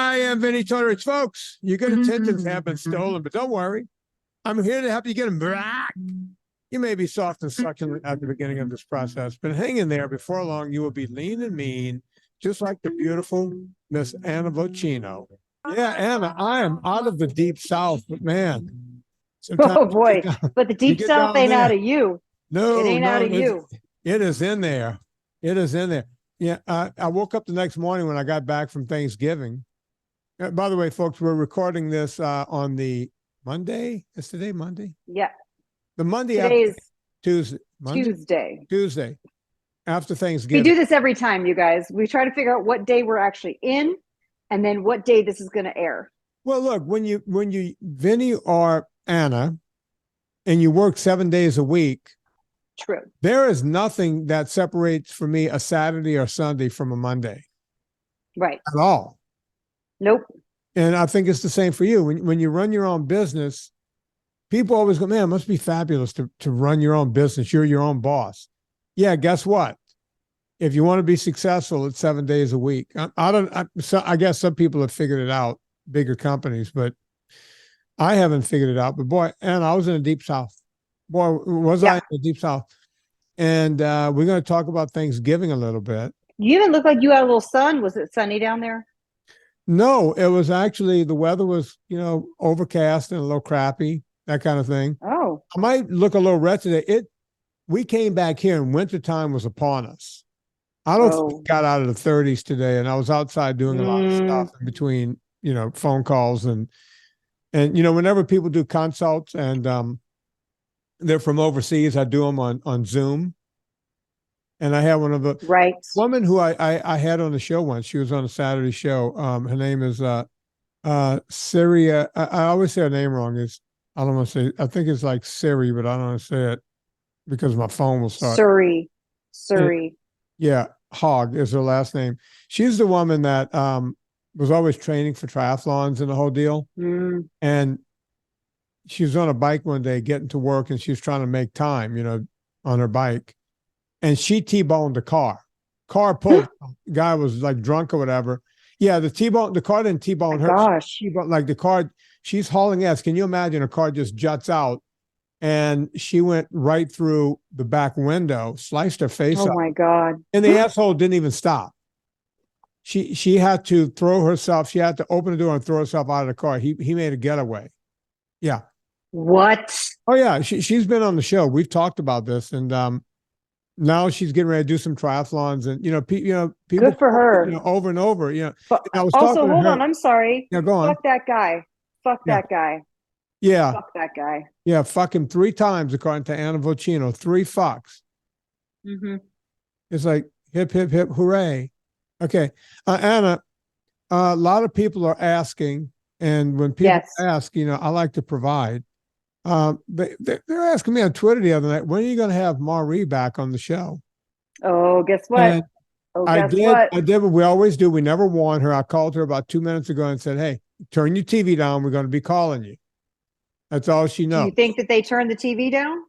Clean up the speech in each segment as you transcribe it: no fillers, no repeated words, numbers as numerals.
I am Vinnie Tortorich. Folks, your good intentions have been stolen, but don't worry. I'm here to help you get them back. You may be soft and succulent at the beginning of this process, but hang in there. Before long, you will be lean and mean, just like the beautiful Miss Anna Vocino. Yeah, Anna, I am out of the deep South, but man. Oh, boy. But the deep South ain't out of you. No, it ain't out of you. It is in there. It is in there. Yeah, I woke up the next morning when I got back from Thanksgiving. By the way, folks, we're recording this on the Monday. Is today Monday? Yeah. The Monday Today after is Tuesday. Monday? Tuesday. After Thanksgiving. We do this every time, you guys. We try to figure out what day we're actually in and then what day this is going to air. Well, look, when you Vinnie or Anna and you work 7 days a week. True. There is nothing that separates for me a Saturday or Sunday from a Monday. Right. At all. Nope. And I think it's the same for you. When you run your own business, people always go, man, it must be fabulous to run your own business. You're your own boss. Yeah, guess what? If you want to be successful, it's 7 days a week. I guess some people have figured it out, bigger companies, but I haven't figured it out. But boy, and I was in the deep South. Boy, was I in the deep South. And we're going to talk about Thanksgiving a little bit. You even look like you had a little sun. Was it sunny down there? No, it was actually, the weather was, overcast and a little crappy, that kind of thing. Oh. I might look a little red today. We came back here and wintertime was upon us. I don't think we got out of the 30s today, and I was outside doing a lot of stuff in between, phone calls and whenever people do consults and they're from overseas, I do them on Zoom. And I had one of the woman who I had on the show once. She was on a Saturday show. Her name is Seria. I always say her name wrong. I don't want to say. I think it's like Siri, but I don't want to say it because my phone will start. Surrey. Yeah, Hogg is her last name. She's the woman that was always training for triathlons and the whole deal. And she was on a bike one day getting to work, and she was trying to make time, on her bike. And she T-boned the car. Car pulled. Guy was like drunk or whatever. Yeah, the car didn't T-bone her. Gosh. Like the car, she's hauling ass. Can you imagine a car just juts out? And she went right through the back window, sliced her face up. Oh my God. And the asshole didn't even stop. She had to throw herself. She had to open the door and throw herself out of the car. He made a getaway. Yeah. What? Oh yeah. She's been on the show. We've talked about this, and now she's getting ready to do some triathlons, and people. Good for her. Over and over. But I was also, hold on. I'm sorry. Yeah, go on. Fuck that guy. Fuck that guy. Yeah. Fuck that guy. Yeah. Fuck him 3 times, according to Anna Vocino. 3 fucks. It's like hip hip hip hooray. Okay, Anna. A lot of people are asking, and when people ask, I like to provide. They're asking me on Twitter the other night, when are you going to have Marie back on the show? Oh, guess what? And I did what we always do. We never warn her. I called her about 2 minutes ago and said, hey, turn your TV down. We're going to be calling you. That's all she knows. Do you think that they turned the TV down?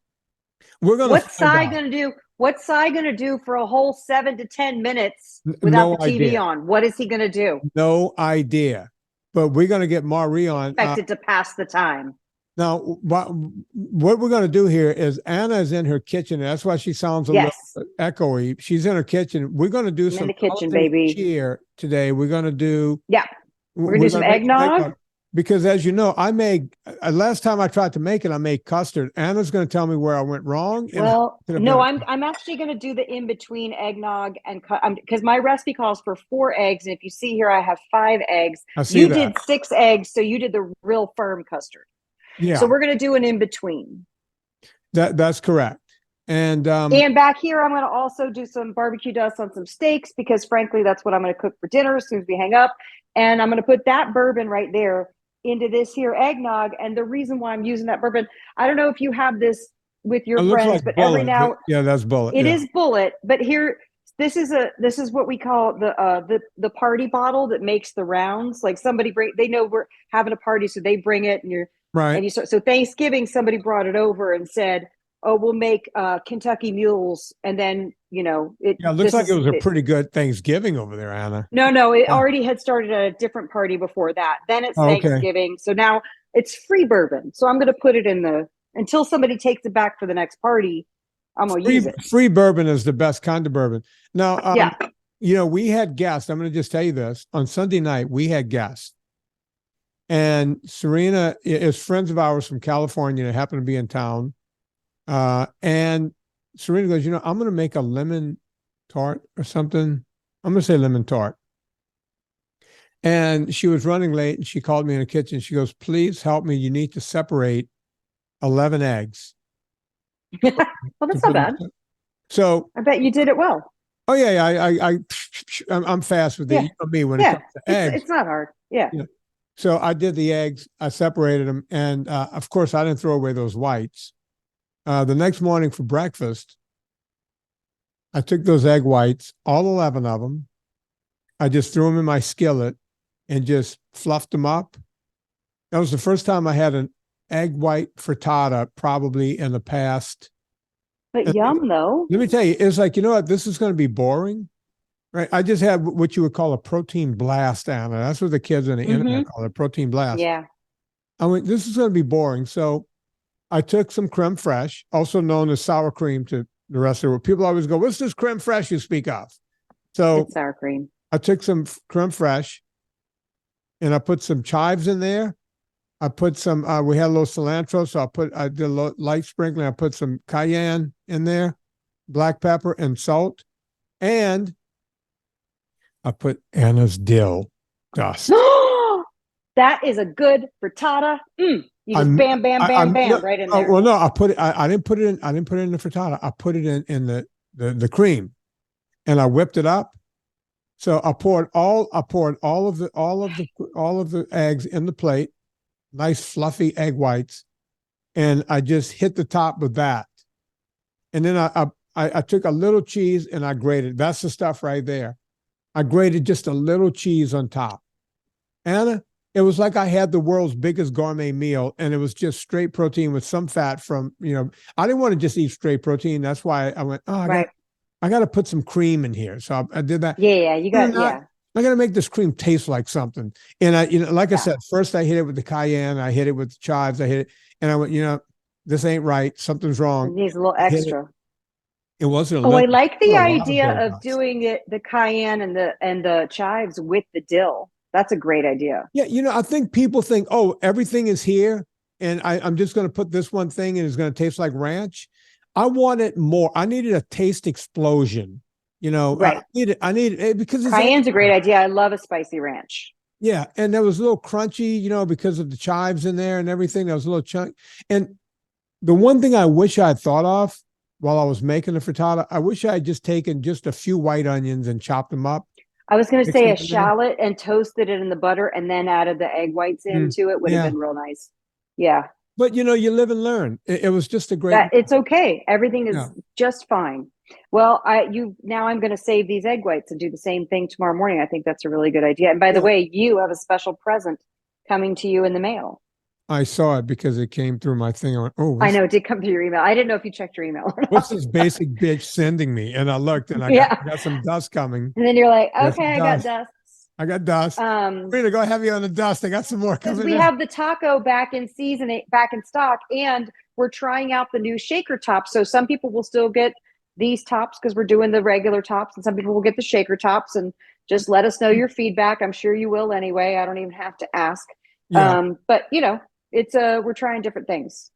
We're going to. What's Cy going to do? What's Cy going to do for a whole 7 to 10 minutes without the TV on? What is he going to do? No idea. But we're going to get Marie on. Expected to pass the time. Now, what we're going to do here is Anna is in her kitchen. That's why she sounds a little echoey. She's in her kitchen. We're going to do some in the kitchen, baby. Cheer today. We're going to do. Yeah. We're going to do some eggnog. Because as you know, I made last time I tried to make it, I made custard. Anna's going to tell me where I went wrong. Well, no, I'm actually going to do the in between eggnog and because my recipe calls for 4 eggs, and if you see here, I have 5 eggs. You did 6 eggs, so you did the real firm custard. Yeah. So we're going to do an in between. That's correct. And back here, I'm going to also do some barbecue dust on some steaks because, frankly, that's what I'm going to cook for dinner as soon as we hang up. And I'm going to put that bourbon right there into this here eggnog. And the reason why I'm using that bourbon, I don't know if you have this with your friends, like but Bullet. Every now that's Bullet. It is Bullet, but here this is what we call the party bottle that makes the rounds. Like they know we're having a party, so they bring it, and you're right. And so Thanksgiving, somebody brought it over and said, oh, we'll make Kentucky mules, and then Yeah, it looks like it was a pretty good Thanksgiving over there, Anna. No, it already had started at a different party before that. Then it's Thanksgiving, so now it's free bourbon. So I'm going to put it in until somebody takes it back for the next party. I'm going to use it. Free bourbon is the best kind of bourbon. Now, we had guests. I'm going to just tell you this. On Sunday night, we had guests. And Serena is friends of ours from California that happen to be in town. And Serena goes, I'm going to make a lemon tart or something. I'm going to say lemon tart. And she was running late and she called me in the kitchen. She goes, please help me. You need to separate 11 eggs. Well, that's not bad. So I bet you did it well. Oh yeah. I'm fast with it. You know me when it comes to eggs. It's not hard. Yeah. So I did the eggs. I separated them, and of course, I didn't throw away those whites. The next morning for breakfast, I took those egg whites, all 11 of them. I just threw them in my skillet and just fluffed them up. That was the first time I had an egg white frittata, probably in the past. But yum, though. Let me tell you, it's like, what? This is going to be boring, right? I just had what you would call a protein blast, Anna. That's what the kids on the internet call it, protein blast. Yeah. I went, this is going to be boring. So I took some creme fraiche, also known as sour cream to the rest of the world. People always go, what's this creme fraiche you speak of? So it's sour cream. I took some creme fraiche and I put some chives in there. I put some, we had a little cilantro, so I did a light sprinkling. I put some cayenne in there, black pepper and salt. And I put Anna's dill dust. That is a good frittata. You just bam, right in there. Well, no, I didn't put it in the frittata. I put it in the cream, and I whipped it up. So I poured all of the eggs in the plate, nice fluffy egg whites, and I just hit the top with that. And then I took a little cheese and I grated. That's the stuff right there. I grated just a little cheese on top. Anna, it was like I had the world's biggest gourmet meal, and it was just straight protein with some fat from, I didn't want to just eat straight protein. That's why I went, I got to put some cream in here. So I did that. Yeah, you got, I got to make this cream taste like something. And I said, first I hit it with the cayenne, I hit it with the chives, I hit it, and I went, this ain't right. Something's wrong. It needs a little extra. It wasn't. I like the idea of doing it, the cayenne and the chives with the dill. That's a great idea. Yeah, I think people think, oh, everything is here, and I'm just going to put this one thing, and it's going to taste like ranch. I wanted more. I needed a taste explosion. Right. I needed it because cayenne's a great idea. I love a spicy ranch. Yeah, and there was a little crunchy, because of the chives in there and everything. There was a little chunk. And the one thing I wish I had thought of while I was making the frittata, I wish I had just taken just a few white onions and chopped them up. I was going to say a shallot and toasted it in the butter and then added the egg whites into it would have been real nice. Yeah. But, you live and learn. It was just a great. It's okay. Everything is just fine. Well, now I'm going to save these egg whites and do the same thing tomorrow morning. I think that's a really good idea. And by the way, you have a special present coming to you in the mail. I saw it because it came through my thing. I went, I know it did come through your email. I didn't know if you checked your email. What's this basic bitch sending me? And I looked and I got some dust coming. And then you're like, okay, I got dust. I got dust. We're going to go heavy on the dust. I got some more coming. We have the taco back in back in stock, and we're trying out the new shaker tops. So some people will still get these tops because we're doing the regular tops, and some people will get the shaker tops. And just let us know your feedback. I'm sure you will anyway. I don't even have to ask. Yeah. But it's we're trying different things.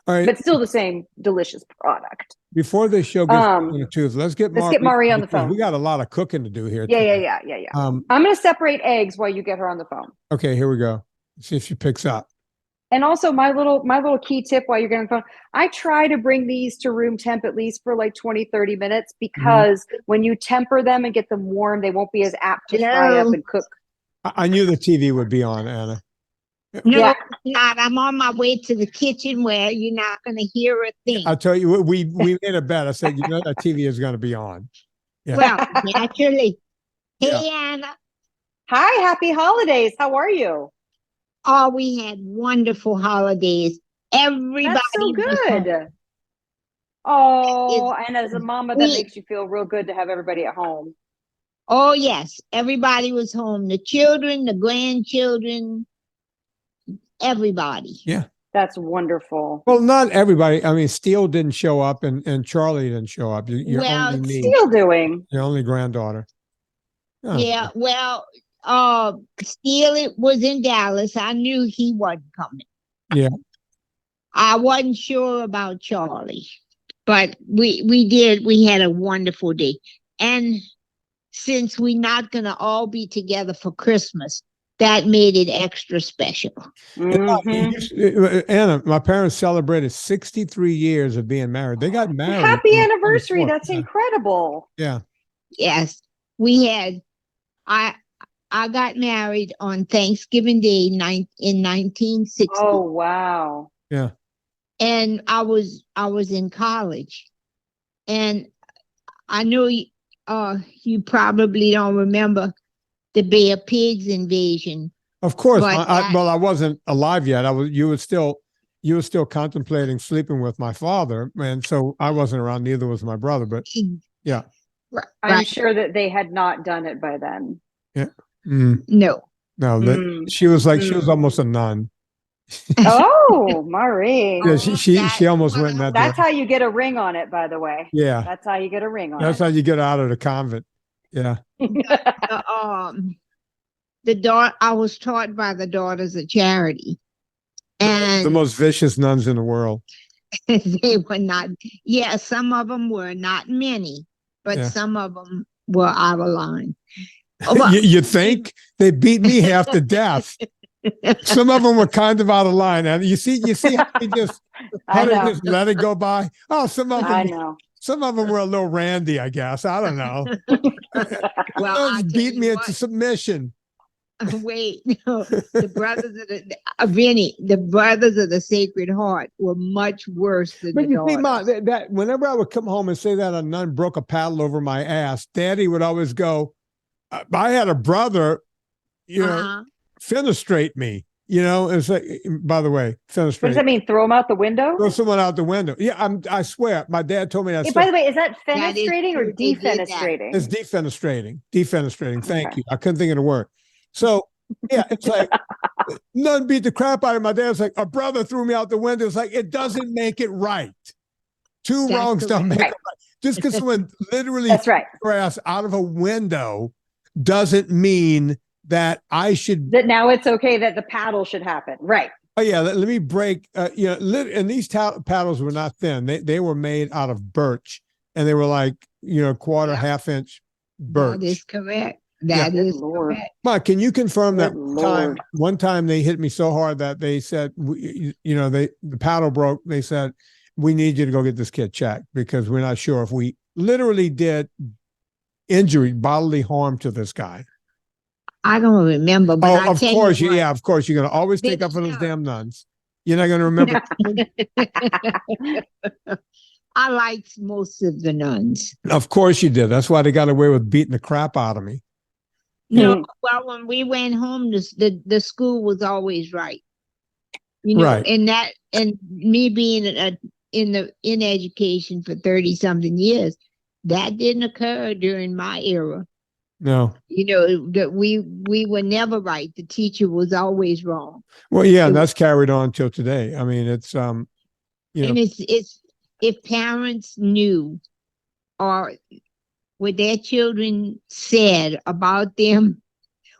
All right. But still the same delicious product. Before this show gets on the tooth, let's get Mari on the phone. We got a lot of cooking to do here. Yeah. I'm going to separate eggs while you get her on the phone. Okay, here we go. See if she picks up. And also my little key tip while you're getting on the phone, I try to bring these to room temp at least for like 20, 30 minutes because when you temper them and get them warm, they won't be as apt to fry up and cook. I knew the TV would be on, Anna. No, not. I'm on my way to the kitchen where you're not going to hear a thing. I'll tell you, we made a bet. I said, that TV is going to be on. Yeah. Well, naturally. Hey, Anna. Hi, happy holidays. How are you? Oh, we had wonderful holidays. Everybody. That's so good. Oh, and as a mama, that We- makes you feel real good to have everybody at home. Oh, yes. Everybody was home. The children, the grandchildren, everybody. Yeah. That's wonderful. Well, not everybody. I mean, Steele didn't show up, and Charlie didn't show up. Your Well, only niece, Still doing. your only granddaughter. Oh, Yeah, well, Steele was in Dallas. I knew he wasn't coming. Yeah. I wasn't sure about Charlie, but we had a wonderful day. And since we're not gonna all be together for Christmas, that made it extra special. Mhm. Anna, my parents celebrated 63 years of being married. They got married. Happy on the anniversary. 24th. That's Yeah. incredible. Yeah. Yes, we had. I got married on Thanksgiving Day in 1960. Oh, wow. Yeah. And I was in college, and I know you probably don't remember the Bay of Pigs invasion. Of course. But I wasn't alive yet. You were still contemplating sleeping with my father, and so I wasn't around. Neither was my brother. But yeah. I'm Right. sure that they had not done it by then. Mm, No. no, Mm. she was almost a nun. Oh, Marie. Yeah, she almost went in that That's direction. how you get a ring on it, by the way. Yeah. That's how you get a ring on That's it. how you get out of the convent. Yeah. The daughter, I was taught by the Daughters of Charity, and The most vicious nuns in the world. they were not. Yeah, some of them were, not many, but Yeah. some of them were out of line. You think? They beat me half to death. Some of them were kind of out of line. And you see how they just I they know. just let it go by. Oh, I know. some of them were a little randy, I guess. I don't know. Well, Nuns I tell beat you me what. into submission. Wait, no, the brothers of the Vinnie, the brothers of the Sacred Heart were much worse than But the you see, Ma, daughters. that whenever I would come home and say that a nun broke a paddle over my ass, Daddy would always go, I had a brother, Uh-huh. fenestrate me. It's like, by the way, What does fenestrate. that mean? Throw them out the window? Throw someone out the window. Yeah, I swear. My dad told me that. Hey, by the way, is that That is fenestrating or true, they did that. defenestrating? It's defenestrating. Defenestrating. Thank Okay. you. I couldn't think of the word. So yeah, it's like none beat the crap out of my dad. It's like a brother threw me out the window. It's like it doesn't make it right. Two That's wrongs don't make correct. it right. Just because someone literally That's right. threw their ass out of a window doesn't mean that I should. That now it's okay that the paddle should happen. Right. Oh yeah, let me break. And these paddles were not thin. They were made out of birch, and they were like quarter, Yeah. half-inch birch. That is correct. That is Lord. correct. Mark, can you confirm that Good Lord. one time they hit me so hard that they said, the paddle broke. They said, we need you to go get this kid checked because we're not sure if we literally did injury, bodily harm to this guy. I don't remember, but I Of tell course, you what, of course, you're going to always They take up for those don't. damn nuns. You're not going to remember. I liked most of the nuns. Of course you did. That's why they got away with beating the crap out of me. No, well, when we went home, the school was always right. Right. And me being in education for 30 something years, that didn't occur during my era. No. That we were never right. The teacher was always wrong. Well, yeah, and that's carried on till today. I mean, it's And it's if parents knew or what their children said about them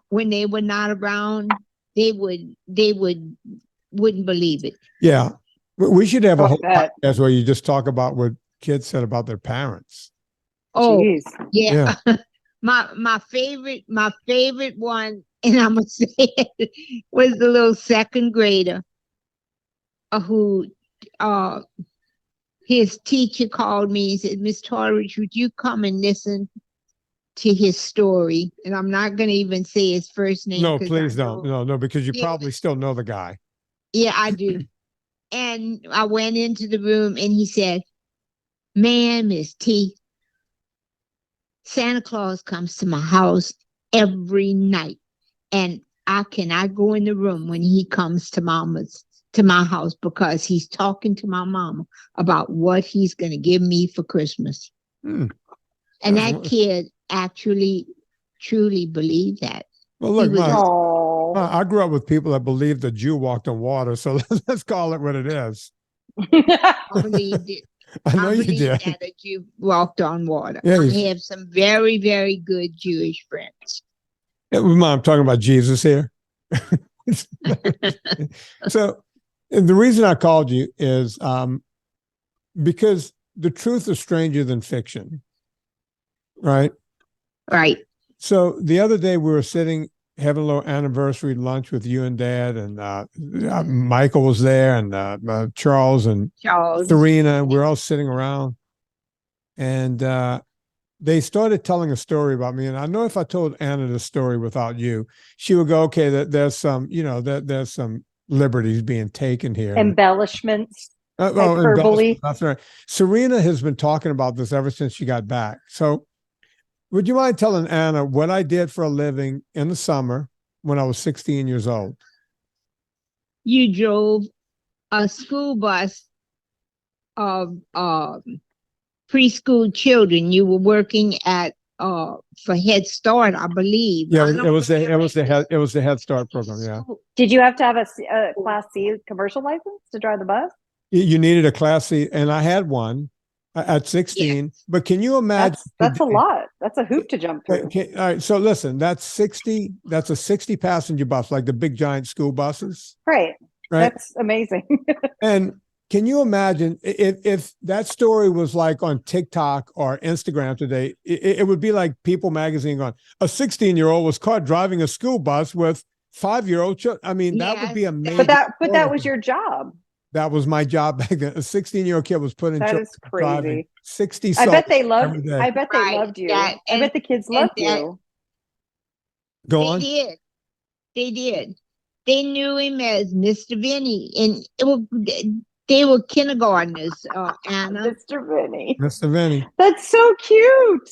when they were not around, they wouldn't believe it. yeah. We should have a whole bet. podcast where you just talk about what kids said about their parents. Oh, Jeez. yeah. My favorite one, and I'm gonna say it, was the little second grader who his teacher called me and said, Miss Tortorich, would you come and listen to his story? And I'm not gonna even say his first name. No, 'cause please I don't. know- No, because you Yeah. probably still know the guy. Yeah, I do. And I went into the room and he said, "Man, Miss T, Santa Claus comes to my house every night. And I cannot go in the room when he comes to Mama's to my house because he's talking to my mama about what he's going to give me for Christmas. Hmm. And That's that wonderful. kid actually truly believed that. Well, look, He was- Oh. I grew up with people that believed the Jew walked on water, so let's call it what it is. I believed it. I know you believe did. that you walked on water. Yeah, I you- have some very, very good Jewish friends. Yeah, I'm talking about Jesus here. So the reason I called you is because the truth is stranger than fiction, right? Right. So the other day we were sitting having a little anniversary lunch with you and Dad, and Michael was there, and Charles and Charles. Serena. We're all sitting around, and they started telling a story about me. And I know if I told Anna the story without you, she would go, "Okay, there's some, there's some liberties being taken here." Embellishments. Well, hyperbole. that's right. Serena has been talking about this ever since she got back. So, would you mind telling Anna what I did for a living in the summer when I was 16 years old? You drove a school bus of preschool children. You were working at for Head Start, I believe. Yeah, I don't it was the remember. Head Start program. Yeah, Did you have to have a Class C commercial license to drive the bus? you needed a Class C, and I had one at 16. But can you imagine? That's a lot. That's a hoop to jump through. Okay, all right, so listen, that's 60. That's a 60 passenger bus, like the big giant school buses, Right. right? That's amazing. And can you imagine if that story was like on TikTok or Instagram today? It would be like People Magazine going, a 16-year-old was caught driving a school bus with 5-year-old children. I mean, that would be amazing. But that was your job. That was my job back then. A 16-year-old kid was put in That charge is of driving crazy. 60 I bet they souls loved. every day. I bet they Right, loved you. that- I bet the kids loved and that- you. Go They on. did. They did. They knew him as Mr. Vinnie, and they were kindergartners, Anna. Mr. Vinnie. Mr. Vinnie. That's so cute.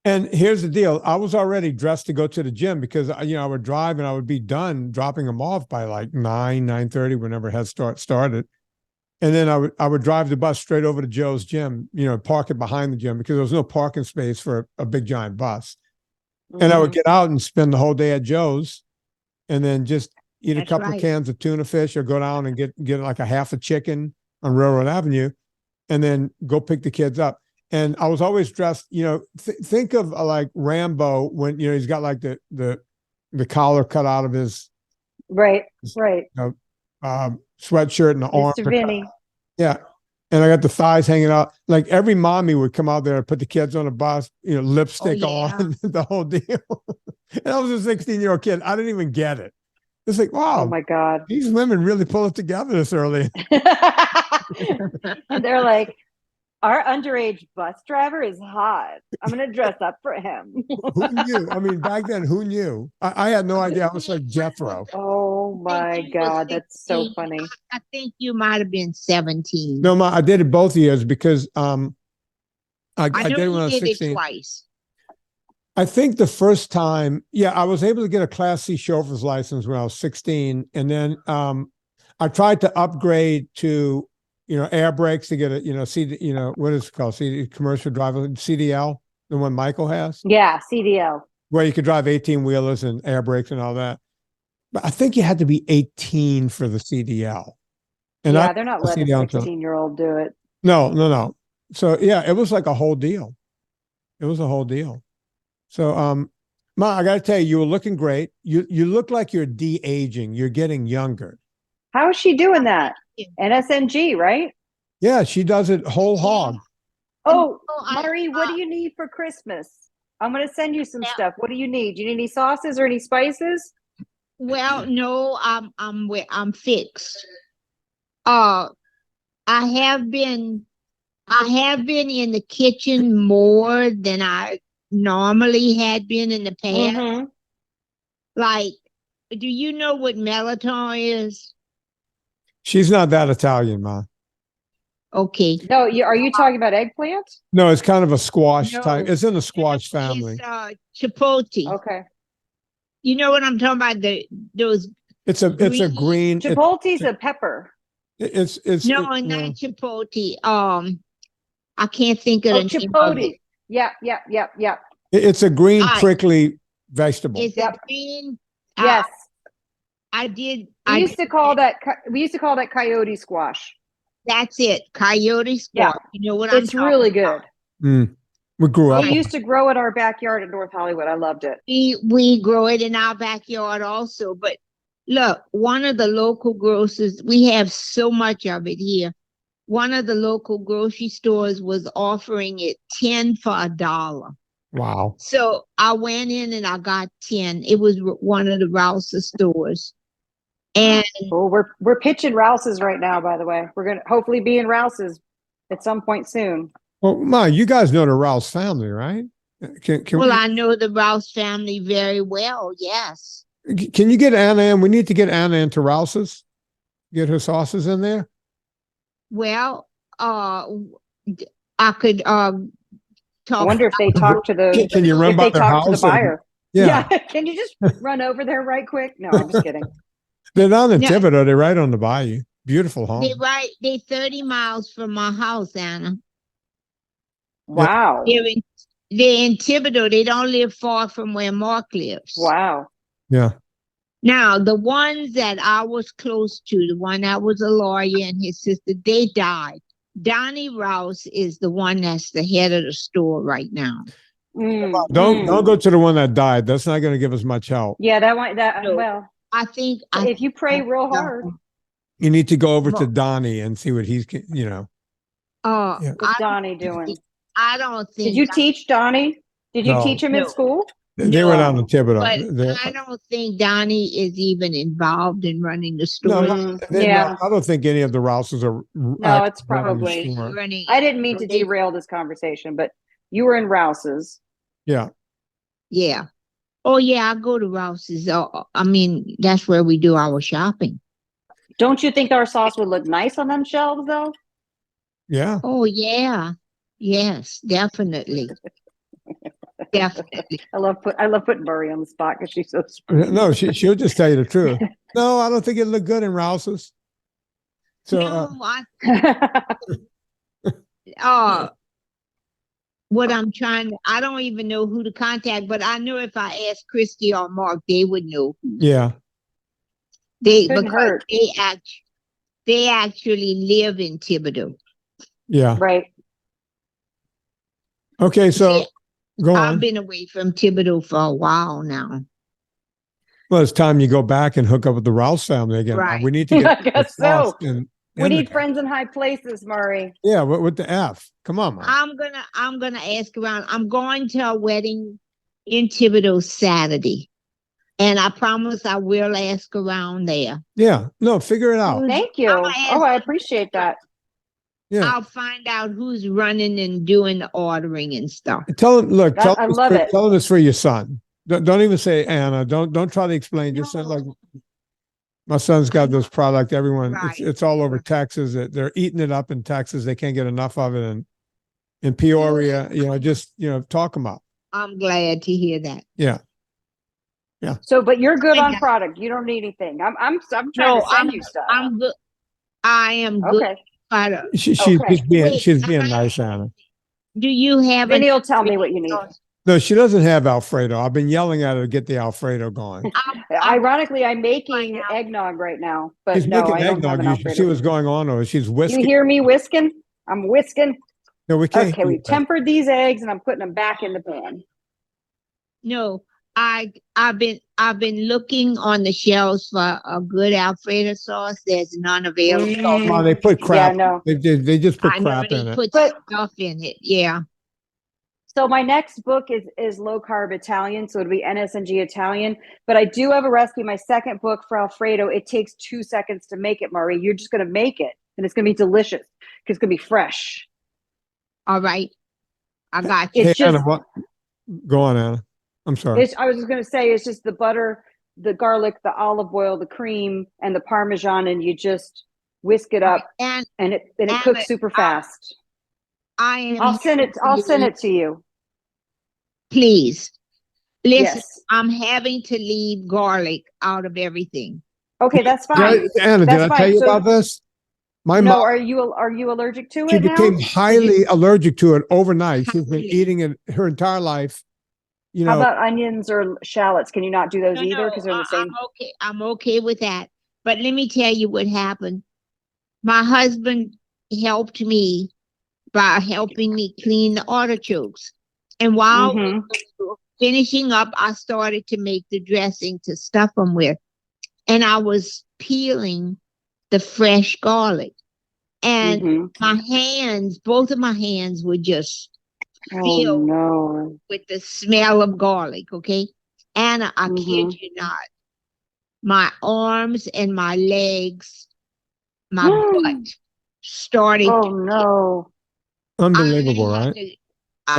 And here's the deal. I was already dressed to go to the gym because, I would drive and I would be done dropping them off by like 9:30, whenever Head Start started. And then I would drive the bus straight over to Joe's gym, park it behind the gym because there was no parking space for a big giant bus. And I would get out and spend the whole day at Joe's and then just eat a That's couple of right. cans of tuna fish or go down and get like a half a chicken on Railroad Avenue and then go pick the kids up. And I was always dressed, think of like Rambo when, he's got like the collar cut out of his Right. sweatshirt and the arms. Mr. are cut Vinnie. out. Yeah. And I got the thighs hanging out. Like every mommy would come out there and put the kids on a bus, lipstick on, the whole deal. And I was a 16-year-old kid. I didn't even get it. It's like, wow, Oh my God. these women really pull it together this early. And they're like, our underage bus driver is hot. I'm going to dress up for him. Who knew? I mean, back then, who knew? I had no idea. I was like Jethro. Oh my think you were God. That's so 16. funny. I think you might have been 17. No, I did it both years because I I did know it when I you was did it 16. twice. I think the first time, I was able to get a Class C chauffeur's license when I was 16. And then I tried to upgrade to, air brakes to get a, CD, what is it called? Commercial driver, CDL, the one Michael has, Yeah. CDL. where you could drive 18-wheelers and air brakes and all that. But I think you had to be 18 for the CDL. And Yeah. They're not letting a CDL until- 16-year-old do it. No. So it was like a whole deal. It was a whole deal. So, Ma, I got to tell you, you were looking great. You look like you're de-aging. You're getting younger. How is she doing that? NSNG, right? Yeah, she does it whole hog. Oh, I- Mari, what do you need for Christmas? I'm going to send you some stuff. What do you need? Do you need any sauces or any spices? Well, no, I'm fixed. I have been in the kitchen more than I normally had been in the past. Mhm. Like, do you know what melatonin is? She's not that Italian, Ma. Okay. No, are you talking about eggplant? No, it's kind of a squash No. type. It's in the squash family. It's chipotle. Okay. You know what I'm talking about? Those It's a green. Chipotle's a pepper. It's No, it- not chipotle. I can't think of Oh, the name of it. chipotle. Yeah. it's a green Alright. prickly vegetable. It's Yep. a green. Yes. I did. We used to call that coyote squash. That's it. Coyote Yeah. squash. You know what I'm It's talking really about. good. We grew up. We used to grow in our backyard in North Hollywood. I loved it. We grow it in our backyard also. But look, one of the local grocers, we have so much of it here. One of the local grocery stores was offering it 10 for $1. Wow. So I went in and I got 10. It was one of the Rouse's stores. And Well, we're pitching Rouse's right now, by the way. We're gonna hopefully be in Rouse's at some point soon. Well, Ma, you guys know the Rouse family, right? Can well, I know the Rouse family very well. Yes. can you get Anna in? We need to get Anna into Rouse's. Get her sauces in there. Well, I could I talk. wonder if they talk to the Can you run if by they their talk to the house? and- buyer. yeah. Can you just run over there right quick? No, I'm just kidding. They're down in Yeah. Thibodeau. They're right on the bayou. Beautiful home. They 30 miles from my house, Anna. Wow. They're in Thibodeau. They don't live far from where Mark lives. Wow. Yeah. Now, the ones that I was close to, the one that was a lawyer and his sister, they died. Donnie Rouse is the one that's the head of the store right now. Don't go to the one that died. That's not going to give us much help. Yeah, that one. That No. well, I think if you pray real hard, You need to go over to Well- Donnie and see what he's, Yeah. Yeah. what's Donnie doing? I don't think Did you teach Donnie? Did you No. teach him in No. school? They were down in Thibodeau. but I don't think Donnie is even involved in running the store. Yeah. I don't think any of the Rouses are. No, it's probably- Running, I didn't mean to derail this conversation, but you were in Rouse's. Yeah. yeah. Oh yeah, I go to Rouse's. I mean, that's where we do our shopping. Don't you think our sauce would look nice on them shelves though? Yeah. Oh yeah. Yes, definitely. Definitely. I love putting Murray on the spot because she's so sweet. No, she'll just tell you the truth. No, I don't think it looked good in Rouse's. So, No, what I don't even know who to contact, but I know if I asked Christy or Mark, they would know. yeah. Couldn't Because hurt. they actually live in Thibodeau. Yeah. Right. Okay. So See, go I've on. been away from Thibodeau for a while now. Well, it's time you go back and hook up with the Rouse family again. Right. We need to get I guess the sauce so. in We need there. friends in high places, Murray. Yeah. With the F. Come on, man. I'm gonna ask around. I'm going to a wedding in Thibodeau Saturday. And I promise I will ask around there. Yeah. No, figure it out. Thank you. I'm gonna ask- Oh, I appreciate that. Yeah. I'll find out who's running and doing the ordering and stuff. Tell him, look, I love it. Tell him it's for your son. Don't even say Anna. Don't try to explain. Just say like, my son's got this product. Everyone, Right. it's all over Texas. They're eating it up in Texas. They can't get enough of it. And in Peoria, talk them up. I'm glad to hear that. Yeah. So, but you're good on Yeah. product. You don't need anything. I'm trying No, to send you stuff. I'm good. I am good. Okay. But She's Okay. being nice, Anna. do you have Vinny an will tell me what you need. No, she doesn't have Alfredo. I've been yelling at her to get the Alfredo going. Ironically, I'm making Find out. eggnog right now, but She's no, making I don't have eggnog. an You should see Alfredo. what's going on, or she's You whisking. hear me whisking? I'm whisking. No, we can't. Okay, do we that. tempered these eggs and I'm putting them back in the pan. No, I've been looking on the shelves for a good Alfredo sauce. There's none available. Come on, they put crap. no. They just put I know crap in they it. put But- stuff in it. Yeah. So my next book is low carb Italian, so it'll be NSNG Italian. But I do have a recipe. My second book for Alfredo. It takes 2 seconds to make it, Murray. You're just gonna make it, and it's gonna be delicious because it's gonna be fresh. All right. I got you. Hey, It's just Anna, what? Go on, Anna. I'm sorry. I was just gonna say it's just the butter, the garlic, the olive oil, the cream, and the Parmesan, and you just whisk it up, And and it and cooks super fast. I am. I'll send it to you. Please. Listen, Yes. I'm having to leave garlic out of everything. Okay, that's Did fine. Anna, did That's I tell fine. you So- about this? My No, mom, are you allergic to she it now? became highly allergic to it overnight. She's been Highly. eating it her entire life. You How know, about onions or shallots? Can you not do those No, either? no, Because they're in the same. I'm okay. I'm okay with that. But let me tell you what happened. My husband helped me by helping me clean the artichokes. And while we Mhm. were finishing up, I started to make the dressing to stuff them with. And I was peeling the fresh garlic. And Mhm. my hands, both of my hands were just Oh filled no. with the smell of garlic, okay? Anna, I kid Mhm. you not. My arms and my legs, my butt started Oh to no. unbelievable, I had right?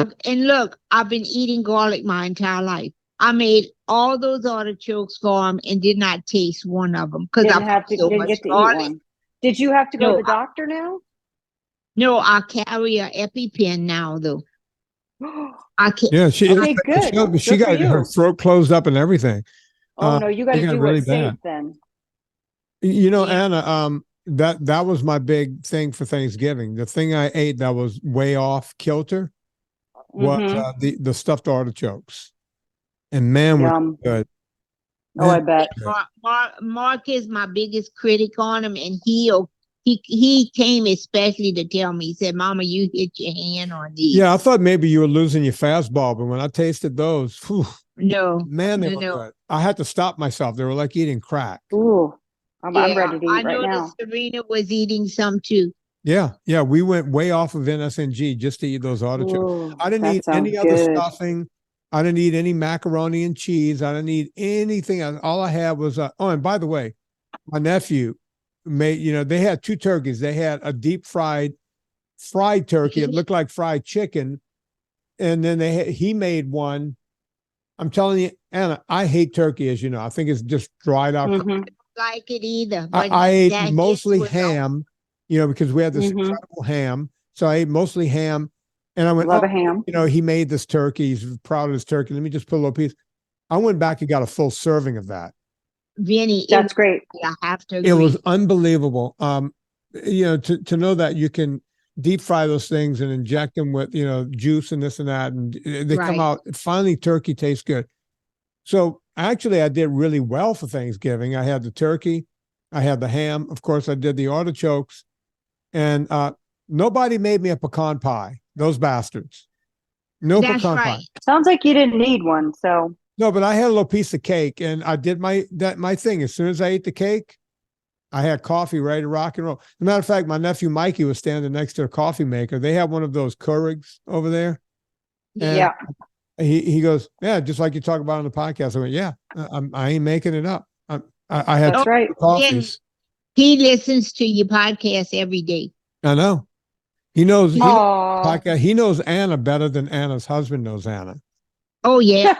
to, and look, I've been eating garlic my entire life. I made all those artichokes for him and did not taste one of them because I put so Didn't much get to eat garlic. one. Did you have to go to No, the doctor now? no, I carry a EpiPen now though. I can Yeah, she Okay, good. she Good for got her you. throat closed up and everything. Oh no, you got It to got do really what's safe bad. then. You know, Yeah. Anna, that was my big thing for Thanksgiving. The thing I ate that was way off kilter was Mhm. the stuffed artichokes, and man, was Yum. it good. Oh, I Man, bet. good. Mark is my biggest critic on him, and he came especially to tell me. He said, "Mama, you hit your hand on these." Yeah, I thought maybe you were losing your fastball, but when I tasted those, whew, No, man, they no, were no. good. I had to stop myself. They were like eating crack. Ooh, I'm Yeah, ready to I eat right noticed now. Serena was eating some too. Yeah, yeah, we went way off of NSNG just to eat those artichokes. Ooh, I didn't that eat sounds any other good. stuffing. I didn't eat any macaroni and cheese. I didn't eat anything else. All I had was oh, and by the way, my nephew made, they had two turkeys. They had a deep fried turkey. It looked like fried chicken. And then he made one. I'm telling you, Anna, I hate turkey, as you know. I think it's just dried out. Mhm. Like it either, but I ate that his mostly was ham, because we had this Mhm. incredible ham. So I ate mostly ham. And I went, Love oh, a ham. he made this turkey. He's proud of his turkey. Let me just put a little piece. I went back and got a full serving of that. Vinnie. That's great. I have to It agree. was unbelievable. To know that you can deep fry those things and inject them with, juice and this and that, and they come Right. out. Finally, turkey tastes good. So actually, I did really well for Thanksgiving. I had the turkey, I had the ham. Of course, I did the artichokes, and nobody made me a pecan pie. Those bastards. No That's pecan right. pie. Sounds like you didn't need one. So No, but I had a little piece of cake, and I did my thing. As soon as I ate the cake, I had coffee ready to rock and roll. As a matter of fact, my nephew Mikey was standing next to a coffee maker. They have one of those Keurigs over there. And yeah, he goes, yeah, just like you talk about on the podcast. I went, yeah, I ain't making it up. I had that's Oh, right. coffees. He listens to your podcast every day. I know. He knows Aw. podcast. He knows Anna better than Anna's husband knows Anna. Oh yeah.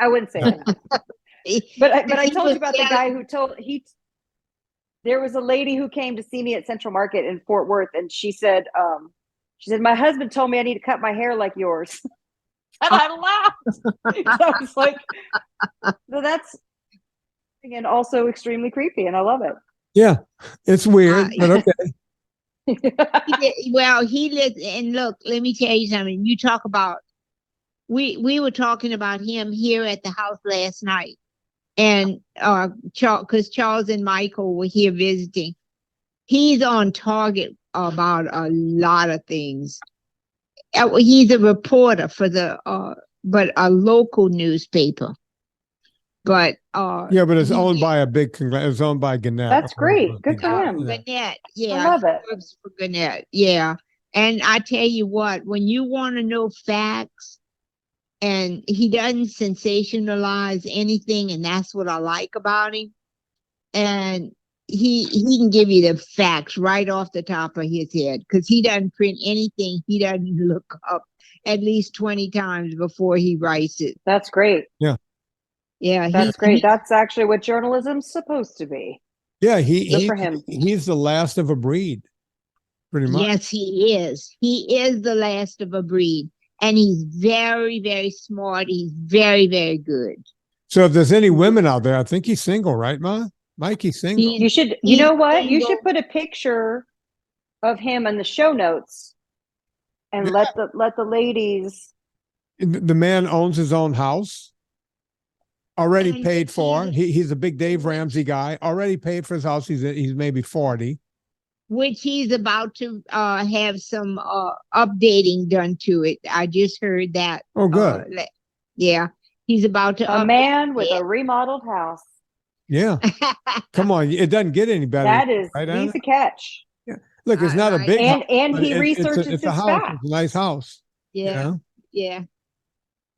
I wouldn't say Yeah. that. But I He told was you about the telling- guy there was a lady who came to see me at Central Market in Fort Worth, and she said, my husband told me I need to cut my hair like yours. And I laughed. So I was like, so that's, again, also extremely creepy, and I love Yeah, it's weird, but okay. it. Well, he lives, and look, let me tell you something. You talk about we were talking about him here at the house last night, and because Charles and Michael were here visiting. He's on target about a lot of things. He's a reporter for but a local newspaper. But Yeah, but it's owned by a big it's owned by Gannett. That's great. Good for him. Gannett, yeah, I love it. he works for Gannett, yeah. And I tell you what, when you want to know facts, and he doesn't sensationalize anything, and that's what I like about him. And he can give you the facts right off the top of his head because he doesn't print anything he doesn't look up at least 20 times before he writes it. That's great. Yeah. Yeah, That's great. That's actually what journalism's supposed to be. Yeah, Good for him. he's the last of a breed, pretty much. Yes, he is. He is the last of a breed. And he's very, very smart. He's very, very good. So if there's any women out there, I think he's single, right, Ma? Mikey's single. You should, you know what? You should put a picture of him in the show notes and Yeah. let the ladies. The man owns his own house, already And paid for. he- He's a big Dave Ramsey guy, already paid for his house. He's maybe 40. which he's about to have some updating done to it. I just heard that. Oh, good. Yeah, he's about to A man with it. a remodeled house. Yeah. Come on. It doesn't get any better. That is, right, Anna? he's a catch. Look, it's not a Right. big house, And but he researches it's his a house. facts. It's a nice house. you Yeah, know? yeah.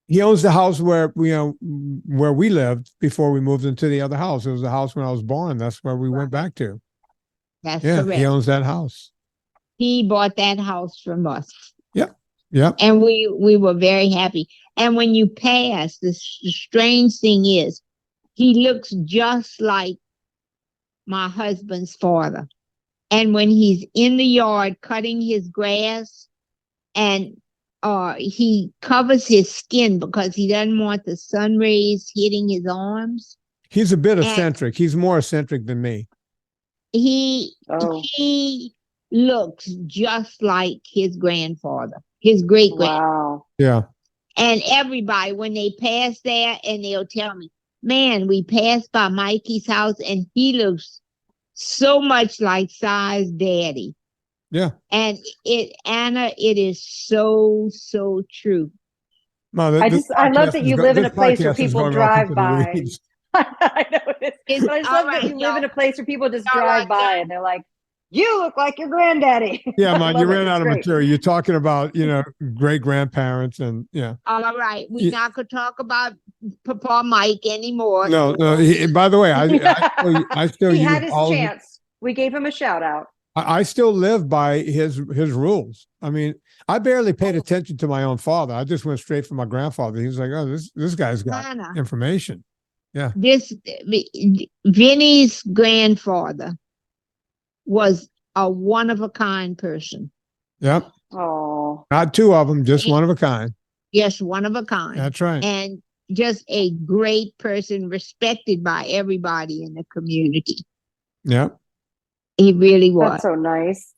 He owns the house where we lived before we moved into the other house. It was the house when I was born. That's where we went back to. That's Yeah, correct. he owns that house. He bought that house from us. Yeah. And we were very happy. And when you pass, the strange thing is, he looks just like my husband's father. And when he's in the yard cutting his grass, and he covers his skin because he doesn't want the sun rays hitting his arms. He's a bit And- eccentric. He's more eccentric than me. He looks just like his grandfather, his great grandfather. Wow. Yeah. And everybody, when they pass there, and they'll tell me, man, we passed by Mikey's house and he looks so much like Si's daddy. Yeah. And Anna, it is so, so true. No, I love that you live in a place where people drive by. Weeds. I know it is. But I just All love right, that you live in a place where people just All drive right, by y'all. and they're like, you look like your granddaddy. Yeah, I man, love you it. ran It's out of great. material. You're talking about, great grandparents and yeah. All right. We're Yeah. not going to talk about Papa Mike anymore. No. By the way, I still He use had his all of it. chance. We gave him a shout out. I still live by his rules. I mean, I barely paid attention to my own father. I just went straight for my grandfather. He was like, "Oh, this guy's got Anna, information." Vinnie's grandfather was a one-of-a-kind person. Yep, Oh, not two of them, just one of a kind. Yes, one of a kind. That's right. And just a great person, respected by everybody in the community. Yep. He really was. that's so nice.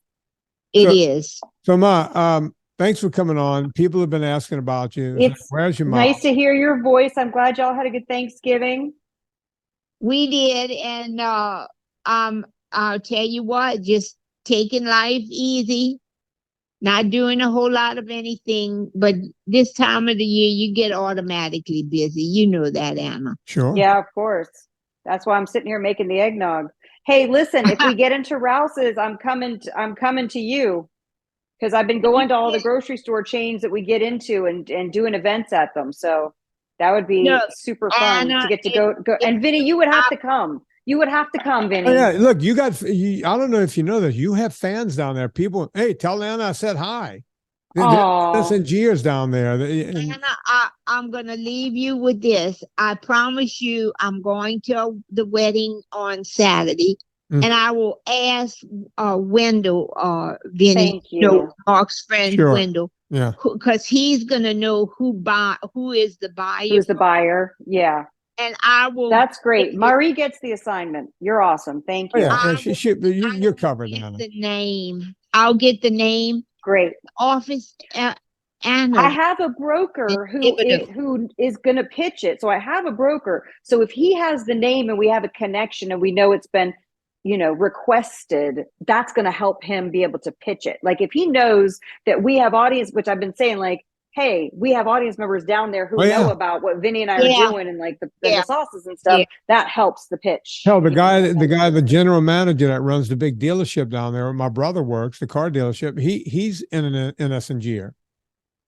It is. So, Ma, thanks for coming on. People have been asking about you. It's Where's your mom? Nice to hear your voice. I'm glad y'all had a good Thanksgiving. We did, and I'll tell you what, just taking life easy, not doing a whole lot of anything, but this time of the year you get automatically busy. You know that, Anna. Sure. Yeah, of course. That's why I'm sitting here making the eggnog. Hey, listen, if we get into Rouse's, I'm coming to you, because I've been going to all the grocery store chains that we get into and doing events at them. So that would be super fun Anna, to get to go. And Vinnie, you would have to come. You would have to come, Vinnie. Oh, yeah, look, I don't know if you know this. You have fans down there. People, hey, tell Anna I said hi. There's NSNGers down there. Anna, I'm going to leave you with this. I promise you I'm going to the wedding on Saturday, and I will ask Wendell, Vinnie, Thank you. Mark's friend, Sure. Wendell, Yeah. because he's going to know who is the buyer. Who's the buyer? Yeah, And I will. that's great. Marie gets the assignment. You're awesome. Thank Oh, you. yeah. You're covered, get Anna. the name. I'll get the name. Great. Office, Anna. I have a broker who is going to pitch it. So I have a broker. So if he has the name and we have a connection and we know it's been, requested, that's going to help him be able to pitch it. Like if he knows that we have audience, which I've been saying, like, hey, we have audience members down there who know about what Vinnie and I are doing and like the sauces and stuff, that helps the pitch. Hell, the general manager that runs the big dealership down there, where my brother works, the car dealership, he's in an NSNG.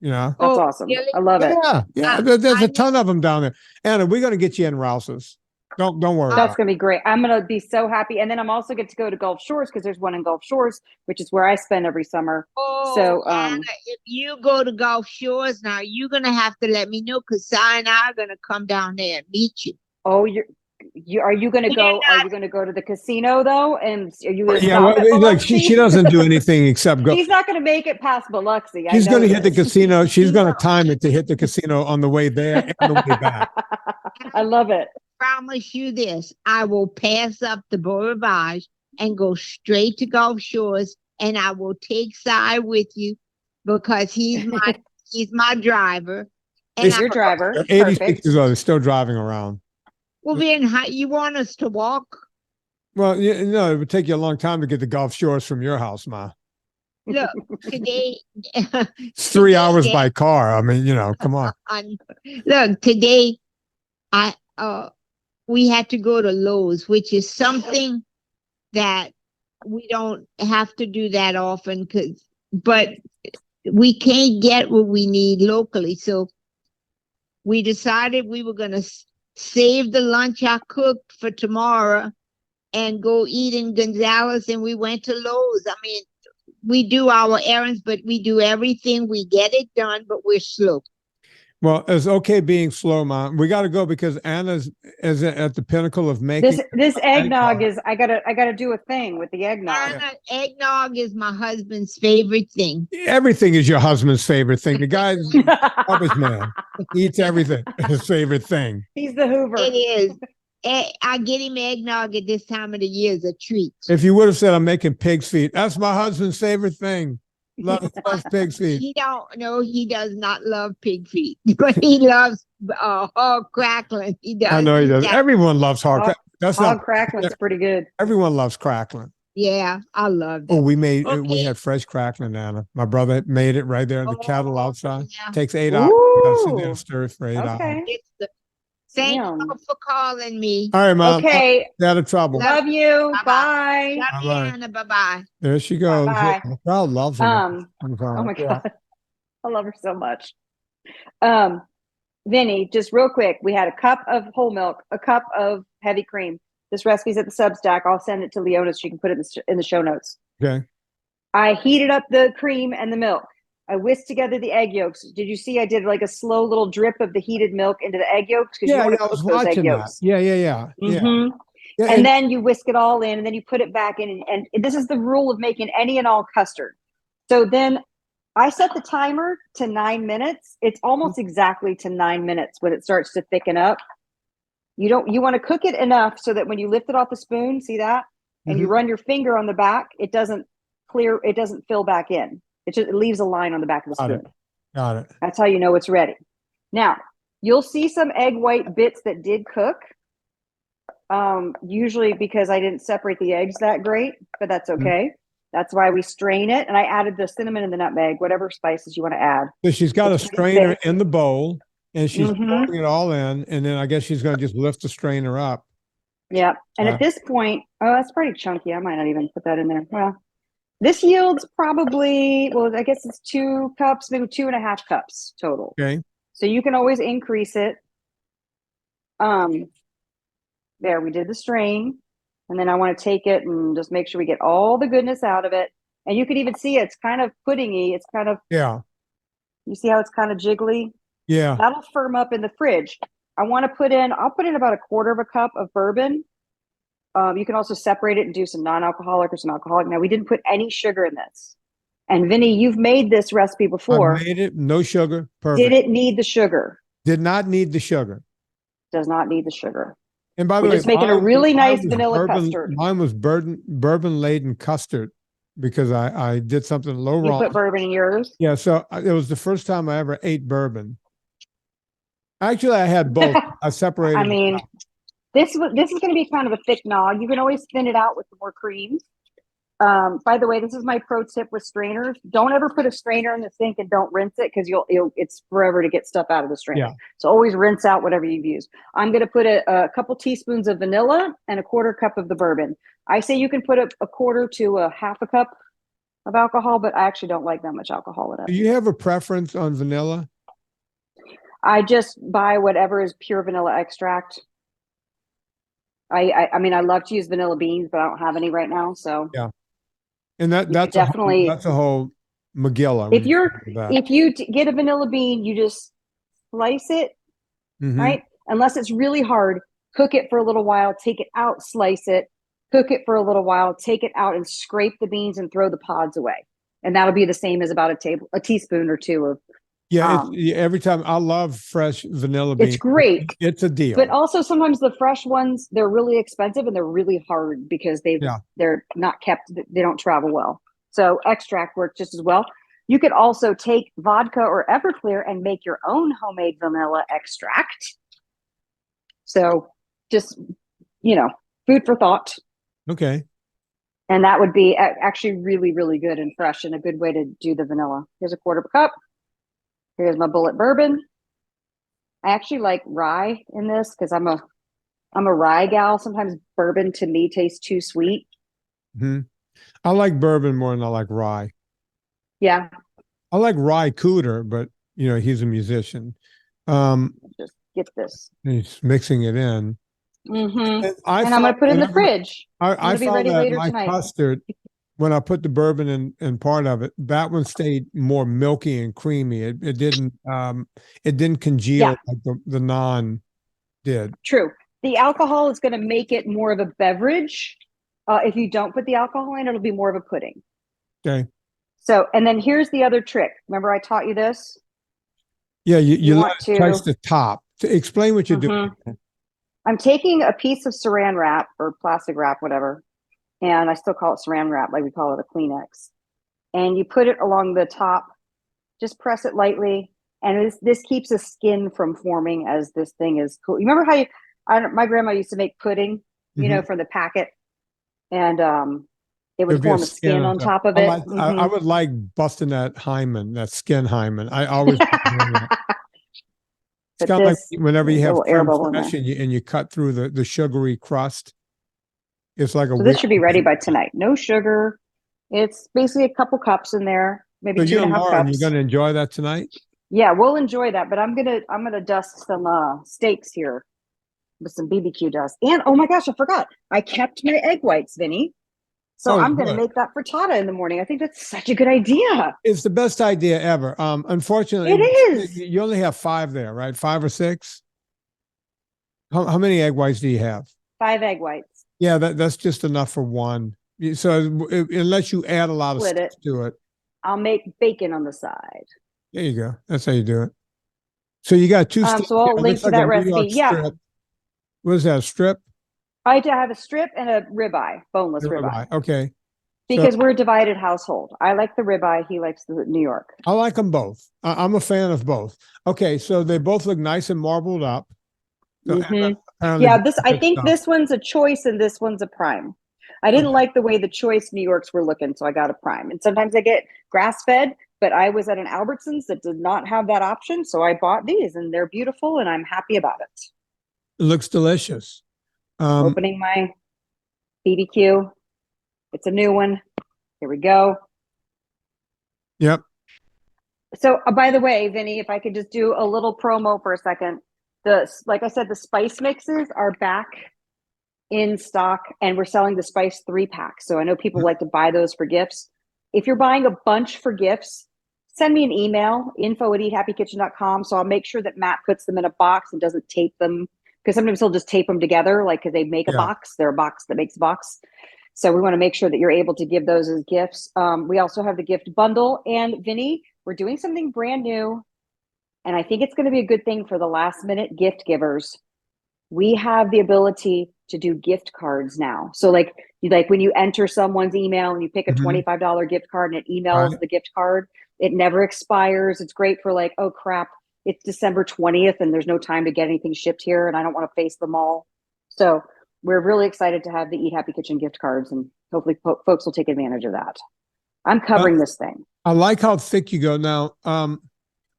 That's awesome. Really? I love it. Yeah. There's a ton of them down there. Anna, we're going to get you in Rouse's. Don't worry. That's going to be great. I'm going to be so happy. And then I'm also get to go to Gulf Shores, because there's one in Gulf Shores, which is where I spend every summer. So, Anna, if you go to Gulf Shores now, you're going to have to let me know, because Si and I are going to come down there and meet you. Oh, are you going to go? Are you going to go to the casino though? And are you going to Yeah, like she doesn't do anything except go. She's not going to make it past Biloxi. She's going to hit the casino. She's going to time it to hit the casino on the way there and the way back. I love it. Promise you this, I will pass up the Beau Rivage and go straight to Gulf Shores and I will take Si with you because he's my driver. And He's I, Your driver. 86 Perfect. years old, they're still driving around. well, then you want us to walk? Well, it would take you a long time to get to Gulf Shores from your house, Ma. Look, today. It's 3 hours by car. I mean, come on. Look, today, we had to go to Lowe's, which is something that we don't have to do that often, but we can't get what we need locally. So we decided we were going to save the lunch I cooked for tomorrow and go eat in Gonzales, and we went to Lowe's. I mean, we do our errands, but we do everything. We get it done, but we're slow. Well, it's okay being slow, Mom. We got to go because Anna's is at the pinnacle of making This eggnog is I gotta do a thing with the eggnog. Eggnog is my husband's favorite thing. Everything is your husband's favorite thing. The guy's a garbage man. He eats everything. His favorite thing. He's the Hoover. It is. I get him eggnog at this time of the year as a treat. If you would have said I'm making pig's feet, that's my husband's favorite thing. Loves pig's feet. He does not love pig feet, but he loves hog crackling. He does. I know he does. Everyone loves hog. Hog crackling's pretty good. Everyone loves crackling. Yeah, I love that. Oh, we had fresh crackling, Anna. My brother made it right there in the kettle outside. Yeah. Takes 8 hours. You gotta sit there Ooh. and stir it for 8 hours. Okay. Thank Yum. you for calling me. All right, Mom. Okay. Out of trouble. Love you. Bye-bye. Bye. Love you, Bye-bye. Anna. Bye-bye. There she goes. Bye-bye. The crowd loves her. Oh my God. I love her so much. Vinnie, just real quick, we had a cup of whole milk, a cup of heavy cream. This recipe's at the Substack. I'll send it to Leona so she can put it in the show notes. Okay. I heated up the cream and the milk. I whisked together the egg yolks. Did you see I did like a slow little drip of the heated milk into the egg yolks? Yeah, I was watching that. Yeah. Mhm. Yeah, And then you whisk it all in, and then you put it back in. And this is the rule of making any and all custard. So then I set the timer to 9 minutes. It's almost exactly to 9 minutes when it starts to thicken up. You want to cook it enough so that when you lift it off the spoon, see that? And you run your finger on the back, it doesn't fill back in. It leaves a line on the back of the spoon. Got it. That's how you know it's ready. Now, you'll see some egg white bits that did cook. Usually because I didn't separate the eggs that great, but that's okay. That's why we strain it. And I added the cinnamon and the nutmeg, whatever spices you want to add. So she's got a strainer in the bowl and she's pouring it all in. And then I guess she's going to just lift the strainer up. Yeah. And at this point, that's pretty chunky. I might not even put that in there. Well, this yields probably, I guess it's 2 cups, maybe 2.5 cups total. Okay. So you can always increase it. There, we did the strain. And then I want to take it and just make sure we get all the goodness out of it. And you can even see it's kind of puddingy. It's kind of, you see how it's kind of jiggly? Yeah. That'll firm up in the fridge. I'll put in about 1/4 cup of bourbon. You can also separate it and do some non-alcoholic or some alcoholic. Now, we didn't put any sugar in this. And Vinnie, you've made this recipe before. I made it. No sugar. Perfect. Did it need the sugar? Did not need the sugar. Does not need the sugar. And by the way, just making a really nice vanilla custard. Mine was bourbon laden custard because I did something wrong. You put bourbon in yours? Yeah. So it was the first time I ever ate bourbon. Actually, I had both. I separated. I mean, this is going to be kind of a thick nog. You can always thin it out with more cream. By the way, this is my pro tip with strainers. Don't ever put a strainer in the sink and don't rinse it because it's forever to get stuff out of the strainer. Yeah. So always rinse out whatever you've used. I'm going to put a couple teaspoons of vanilla and 1/4 cup of the bourbon. I say you can put a 1/4 to 1/2 cup of alcohol, but I actually don't like that much alcohol in it. Do you have a preference on vanilla? I just buy whatever is pure vanilla extract. I mean, I love to use vanilla beans, but I don't have any right now. So yeah. And that's definitely that's a whole McGill. If you get a vanilla bean, you just slice it, right? Unless it's really hard, cook it for a little while, take it out, slice it, cook it for a little while, take it out and scrape the beans and throw the pods away. And that'll be the same as about a teaspoon or 2 of. Every time I love fresh vanilla beans. It's great. It's a deal. But also sometimes the fresh ones, they're really expensive and they're really hard because they're not kept. They don't travel well. So extract works just as well. You could also take vodka or Everclear and make your own homemade vanilla extract. So just, food for thought. Okay. And that would be actually really, really good and fresh and a good way to do the vanilla. Here's a quarter of a cup. Here's my bullet bourbon. I actually like rye in this because I'm a rye gal. Sometimes bourbon to me tastes too sweet. Mm-hmm. I like bourbon more than I like rye. Yeah. I like rye cooter, but he's a musician. Just get this. He's mixing it in. Mm-hmm. And I'm going to put it in the fridge. I be found ready that later my tonight. custard, when I put the bourbon in part of it, that one stayed more milky and creamy. It didn't congeal like the non did. True. The alcohol is going to make it more of a beverage. If you don't put the alcohol in, it'll be more of a pudding. Okay. So, and then here's the other trick. Remember I taught you this? Yeah, you want let it touch the top. To explain what you're doing. I'm taking a piece of saran wrap or plastic wrap, whatever, and I still call it saran wrap, like we call it a Kleenex. And you put it along the top, just press it lightly, and this keeps the skin from forming as this thing is cool. You remember how my grandma used to make pudding, from the packet, and it would form a skin on top of it. I would like busting that hymen, that skin hymen. I always. It's kind of like whenever you have creme fraiche and you cut through the sugary crust. It's like this should be ready by tonight. No sugar. It's basically a couple cups in there, maybe 2.5 cups. You're going to enjoy that tonight? Yeah, we'll enjoy that. But I'm gonna dust some steaks here with some BBQ dust. And oh my gosh, I forgot. I kept my egg whites, Vinny. So I'm going to make that frittata in the morning. I think that's such a good idea. It's the best idea ever. Unfortunately, it is. You only have 5 there, right? 5 or 6? How many egg whites do you have? 5 egg whites. Yeah, that's just enough for one. So unless you add a lot of stuff to it. I'll make bacon on the side. There you go. That's how you do it. So you got 2 so I'll link to that recipe. Yeah. What is that, a strip? I have a strip and a ribeye, boneless ribeye. Okay. Because we're a divided household. I like the ribeye. He likes the New York. I like them both. I'm a fan of both. Okay, so they both look nice and marbled up. So I think this one's a choice and this one's a prime. I didn't like the way the choice New Yorks were looking, so I got a prime. And sometimes I get grass-fed, but I was at an Albertsons that did not have that option, so I bought these, and they're beautiful, and I'm happy about it. It looks delicious. Opening my BBQ. It's a new one. Here we go. Yep. So, by the way, Vinny, if I could just do a little promo for a second. Like I said, the spice mixes are back in stock, and we're selling the spice 3-pack. So I know people like to buy those for gifts. If you're buying a bunch for gifts, send me an email, info@eathappykitchen.com. So I'll make sure that Matt puts them in a box and doesn't tape them. Because sometimes he'll just tape them together, like because they make a box. They're a box that makes a box. So we want to make sure that you're able to give those as gifts. We also have the gift bundle. And Vinny, we're doing something brand new. And I think it's going to be a good thing for the last minute gift givers. We have the ability to do gift cards now. So like when you enter someone's email and you pick a $25 gift card and it emails the gift card, it never expires. It's great for like, oh crap, it's December 20th and there's no time to get anything shipped here and I don't want to face them all. So we're really excited to have the Eat Happy Kitchen gift cards, and hopefully folks will take advantage of that. I'm covering this thing. I like how thick you go. Now,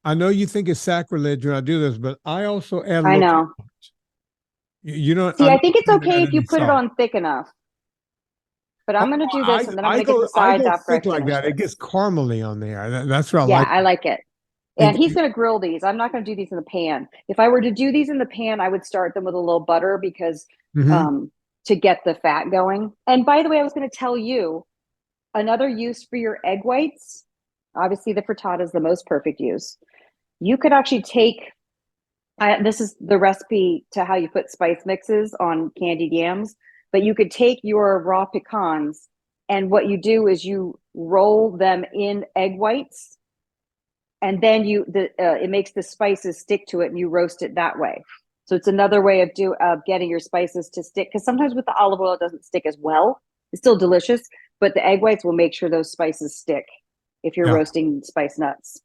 I know you think it's sacrilege when I do this, but I also add. I know. You know. See, I think it's okay if you put it on thick enough. But I'm going to do this, and then I'm going to get the sides after I finish like that. It gets caramely on there. That's what I like. Yeah, I like it. And he's going to grill these. I'm not going to do these in the pan. If I were to do these in the pan, I would start them with a little butter because to get the fat going. And by the way, I was going to tell you another use for your egg whites. Obviously, the frittata is the most perfect use. You could actually take, this is the recipe to how you put spice mixes on candied yams, but you could take your raw pecans and what you do is you roll them in egg whites. And then it makes the spices stick to it and you roast it that way. So it's another way of getting your spices to stick. Because sometimes with the olive oil, it doesn't stick as well. It's still delicious, but the egg whites will make sure those spices stick if you're Yeah. roasting spice nuts.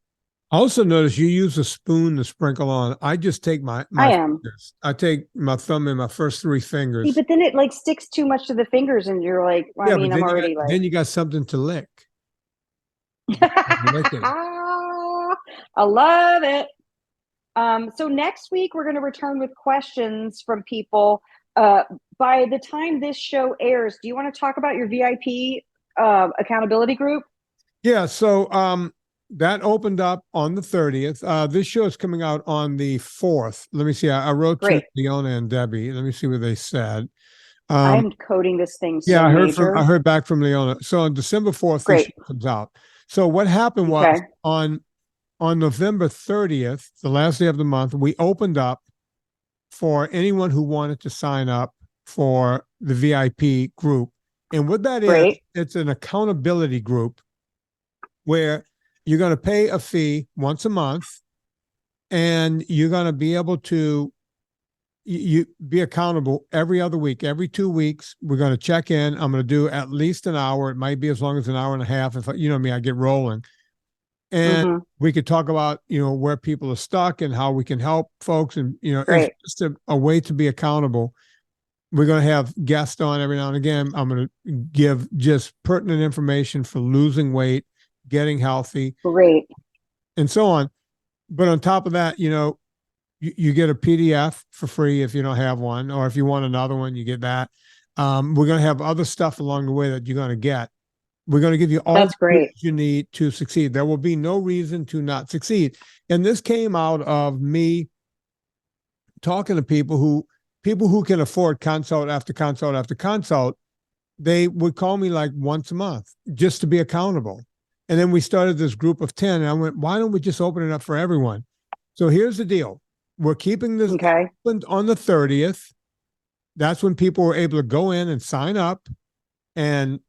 I also notice you use a spoon to sprinkle on. I just take my I am. fingers. I take my thumb and my first 3 fingers. See, but then it like sticks too much to the fingers, and you're like, well, I Yeah, mean, but I'm then already then you got something to lick. Licking. I love it. So next week we're going to return with questions from people. By the time this show airs, do you want to talk about your VIP accountability group? Yeah, so that opened up on the 30th. This show is coming out on the 4th. Let me see. I wrote Great. to Leona and Debbie. Let me see what they said. I'm coding this thing so Yeah, I major. heard back from Leona. So on December 4th, this Great. show comes out. So what happened was Okay. on November 30th, the last day of the month, we opened up for anyone who wanted to sign up for the VIP group. And what that is, Great. it's an accountability group where you're going to pay a fee once a month, and you're going to be able to you be accountable every other week. Every 2 weeks, we're going to check in. I'm going to do at least an hour. It might be as long as an hour and a half. If you know me, I get rolling. And we could talk about, where people are stuck and how we can help folks. And, Great. it's just a way to be accountable. We're going to have guests on every now and again. I'm going to give just pertinent information for losing weight, getting healthy. Great. And so on. But on top of that, you get a PDF for free if you don't have one, or if you want another one, you get that. We're going to have other stuff along the way that you're going to get. We're going to give you all That's the great. tools you need to succeed. There will be no reason to not succeed. And this came out of me talking to people who can afford consult after consult after consult. They would call me like once a month just to be accountable. And then we started this group of 10, and I went, why don't we just open it up for everyone? So here's the deal. We're keeping this open on the 30th. That's when people were able to go in and sign up and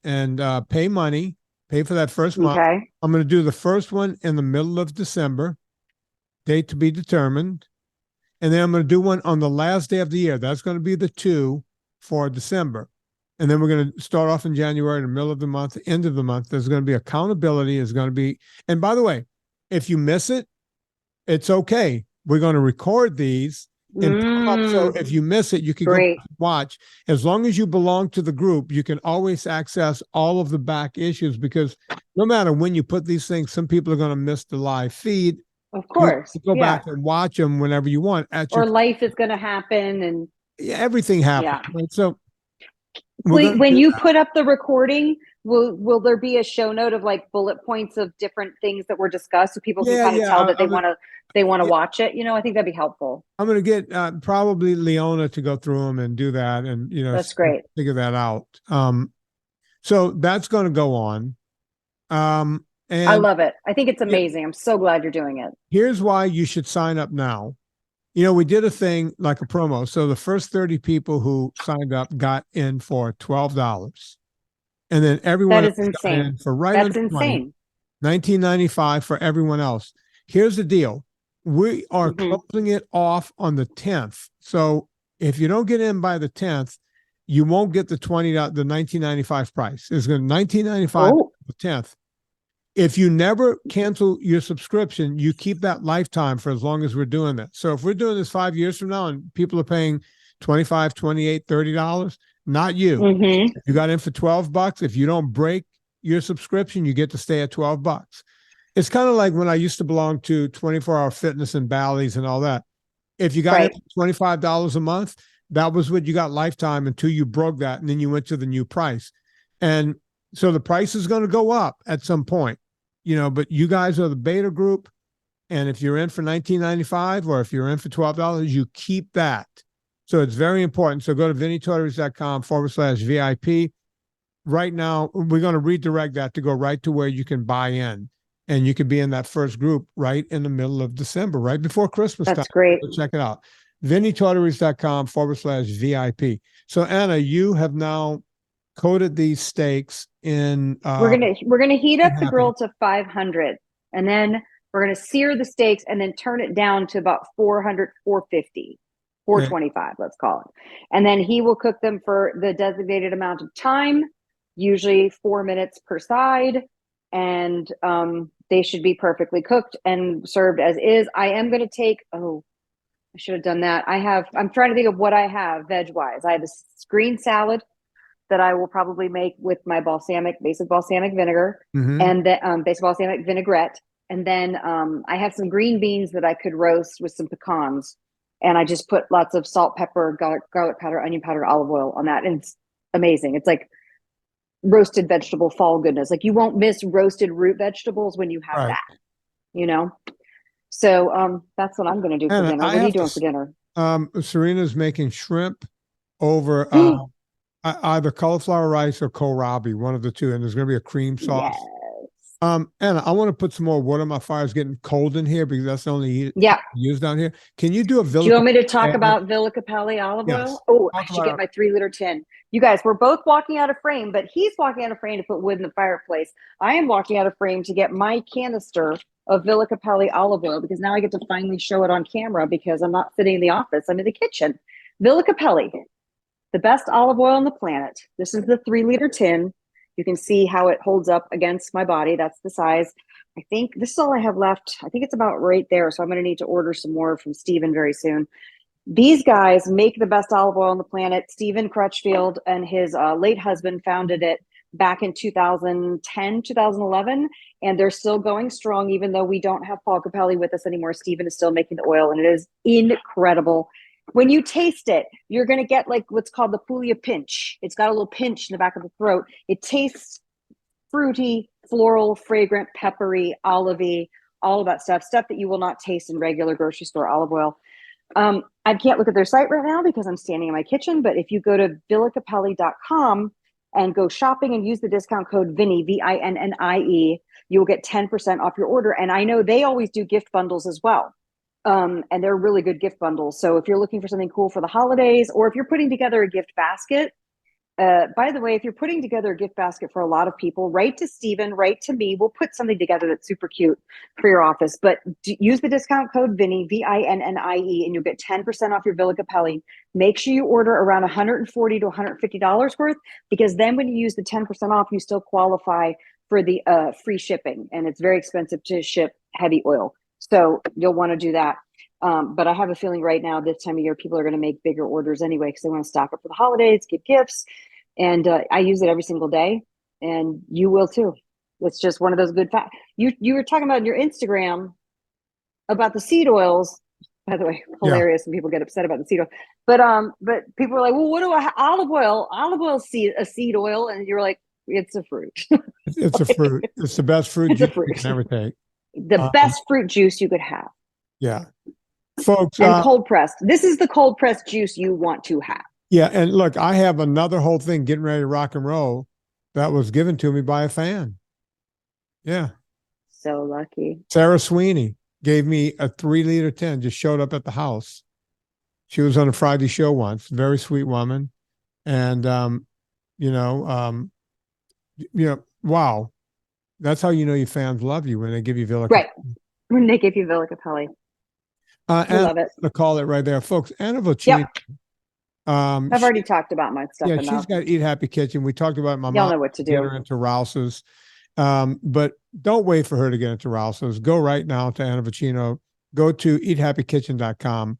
pay money, pay for that first month. I'm going to do the first one in the middle of December, date to be determined. And then I'm going to do one on the last day of the year. That's going to be the 2 for December. And then we're going to start off in January, in the middle of the month, the end of the month. There's going to be accountability. There's going to be, and by the way, if you miss it, it's okay. We're going to record these and put them up. So if you miss it, you can go watch. As long as you belong to the group, you can always access all of the back issues, because no matter when you put these things, some people are going to miss the live feed. Of course. You go back and watch them whenever you want. Or life is going to happen, and everything happens. Yeah. Right? So when you put up the recording, will there be a show note of like bullet points of different things that were discussed, so people can kind of tell that they want to watch it? I think that'd be helpful. I'm going to get probably Leona to go through them and do that, and that's great. Figure that out. So that's going to go on. And I love it. I think it's amazing. I'm so glad you're doing it. Here's why you should sign up now. We did a thing like a promo. So the first 30 people who signed up got in for $12. And then everyone that is insane. For right That's under insane. $19.95 for everyone else. Here's the deal. We are closing it off on the 10th. So if you don't get in by the 10th, you won't get the $19.95 price. It's going to $19.95 on the 10th. If you never cancel your subscription, you keep that lifetime for as long as we're doing that. So if we're doing this 5 years from now and people are paying $25, $28, $30, not you. You got in for $12. If you don't break your subscription, you get to stay at $12. It's kind of like when I used to belong to 24-Hour Fitness and Bally's and all that. If you got in for $25 a month, that was what you got lifetime until you broke that, and then you went to the new price. And so the price is going to go up at some point. But you guys are the beta group. And if you're in for $19.95 or if you're in for $12, you keep that. So it's very important. So go to VinnieTortorich.com/VIP. Right now, we're going to redirect that to go right to where you can buy in. And you can be in that first group right in the middle of December, right before Christmas time. That's great. So check it out. VinnieTortorich.com/VIP. So Anna, you have now coated these steaks in we're gonna heat up the grill to 500, and then we're gonna sear the steaks and then turn it down to about 400, 450, 425, let's call it. And then he will cook them for the designated amount of time. usually 4 minutes per side, and they should be perfectly cooked and served as is. I am going to take, oh, I should have done that. I'm trying to think of what I have veg-wise. I have a green salad that I will probably make with my basic balsamic vinegar, Mhm. and the basic balsamic vinaigrette. And then I have some green beans that I could roast with some pecans. And I just put lots of salt, pepper, garlic powder, onion powder, olive oil on that. And it's amazing. It's like roasted vegetable fall goodness. Like you won't miss roasted root vegetables when you have Right. that, you know? So that's what I'm going to do for Anna, dinner. I What are you have to doing for dinner? Serena's making shrimp over either cauliflower rice or kohlrabi, one of the two, and there's going to be a cream sauce. Yes. Anna, I want to put some more wood on my fire. It's getting cold in here because that's the only heat Yeah. used down here. Can you do a Villa? Do you want me to talk about Villa Cappelli olive Yes. oil? Oh, I Talk should about get my 3-liter tin. You guys, we're both walking out of frame, but he's walking out of frame to put wood in the fireplace. I am walking out of frame to get my canister of Villa Cappelli olive oil because now I get to finally show it on camera because I'm not sitting in the office. I'm in the kitchen. Villa Cappelli, the best olive oil on the planet. This is the 3-liter tin. You can see how it holds up against my body. That's the size. I think this is all I have left. I think it's about right there. So I'm going to need to order some more from Steven very soon. These guys make the best olive oil on the planet. Steven Crutchfield and his late husband founded it back in 2010, 2011. And they're still going strong, even though we don't have Paul Cappelli with us anymore. Steven is still making the oil, and it is incredible. When you taste it, you're going to get like what's called the Puglia pinch. It's got a little pinch in the back of the throat. It tastes fruity, floral, fragrant, peppery, olivey, all of that stuff that you will not taste in regular grocery store olive oil. I can't look at their site right now because I'm standing in my kitchen, but if you go to villacappelli.com and go shopping and use the discount code Vinnie, Vinnie, you will get 10% off your order. And I know they always do gift bundles as well. And they're really good gift bundles. So if you're looking for something cool for the holidays, or if you're putting together a gift basket, by the way, if you're putting together a gift basket for a lot of people, write to Steven, write to me. We'll put something together that's super cute for your office. But use the discount code Vinnie, Vinnie, and you'll get 10% off your Villa Cappelli. Make sure you order around $140 to $150 worth, because then when you use the 10% off, you still qualify for the free shipping. And it's very expensive to ship heavy oil. So you'll want to do that. But I have a feeling right now, this time of year, people are going to make bigger orders anyway because they want to stock up for the holidays, give gifts. And I use it every single day, and you will too. It's just one of those good facts. You were talking about in your Instagram about the seed oils. By the way, hilarious when people get upset about the seed oil. But people are like, well, what do I olive oil? Olive oil seed a seed oil, and you're like, it's a fruit. It's a fruit. It's the best fruit It's a juice fruit. you can ever take. The best fruit juice you could have. Yeah. Folks. And cold pressed. This is the cold pressed juice you want to have. Yeah. And look, I have another whole thing getting ready to rock and roll that was given to me by a fan. Yeah. So lucky. Sarah Sweeney gave me a 3-liter tin, just showed up at the house. She was on a Friday show once, very sweet woman. And, wow. That's how you know your fans love you, when they give you Villa. Right. When they give you Villa Cappelli. I love it. To call it right there, folks. Anna Vocino. Yep. I've already talked about my stuff. Yeah, enough. she's got Eat Happy Kitchen. We talked about my Y'all mom. know what to do. Get her into Rouse's. But don't wait for her to get into Rouse's. Go right now to Anna Vocino. Go to eathappykitchen.com,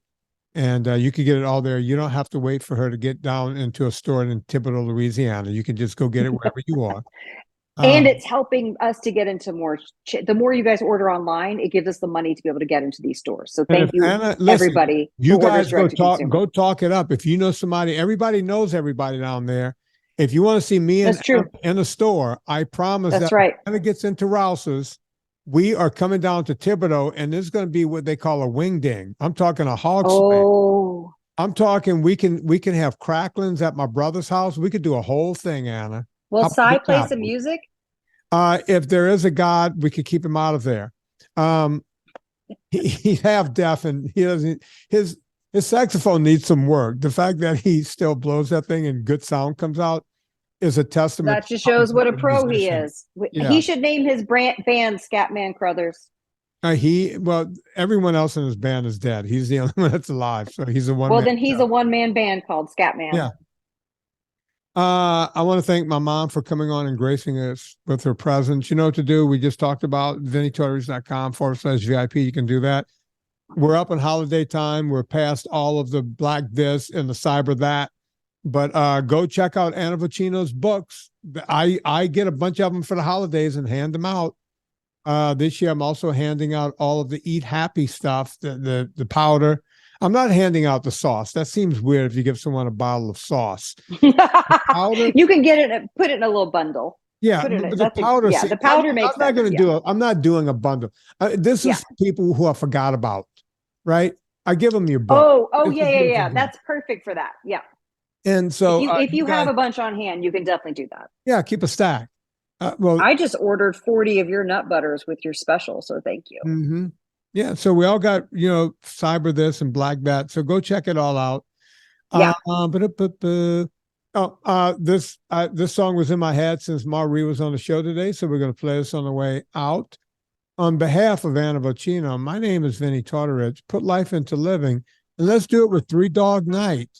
and you can get it all there. You don't have to wait for her to get down into a store in Thibodaux, Louisiana. You can just go get it wherever you are. And it's helping us to get into more. The more you guys order online, it gives us the money to be able to get into these stores. So thank you, Anna, listen, everybody. You guys go talk it up. If you know somebody, everybody knows everybody down there. If you want to see me in a store, I promise that's that right. when it gets into Rouse's, we are coming down to Thibodaux, and there's going to be what they call a wing ding. I'm talking a hog slam. I'm talking we can have cracklings at my brother's house. We could do a whole thing, Anna. Will Cy play some music? If there is a God, we could keep him out of there. He's half deaf, and he doesn't. His saxophone needs some work. The fact that he still blows that thing and good sound comes out is a testament. That just shows what a pro he is. Yeah. He should name his band Scatman Crothers. Everyone else in his band is dead. He's the only one that's alive, so he's a one. Well, then he's a one-man band called Scatman. Yeah. I want to thank my mom for coming on and gracing us with her presence. You know what to do. We just talked about VinnieTortorich.com/VIP. You can do that. We're up in holiday time. We're past all of the Black this and the cyber that. But go check out Anna Vocino's books. I get a bunch of them for the holidays and hand them out. This year, I'm also handing out all of the Eat Happy stuff, the powder. I'm not handing out the sauce. That seems weird if you give someone a bottle of sauce. Powder, You can get it, put it in a little bundle. yeah, Put it in but it. the That's powder. yeah, see, the powder makes I'm not going to sense, do it. I'm not doing a bundle. This is people who I forgot about, right? I give them your book. Oh, It's yeah, a yeah, beautiful yeah. thing. That's perfect for that. Yeah. And so If you have guys- a bunch on hand, you can definitely do that. yeah, keep a stack. Well, I just ordered 40 of your nut butters with your special, so thank you. mhm. Yeah, so we all got, cyber this and black that. So go check it all out. Yeah. This song was in my head since Marie was on the show today, so we're going to play this on the way out. On behalf of Anna Vocino, my name is Vinnie Tortorich. Put life into living, and let's do it with 3 Dog Night.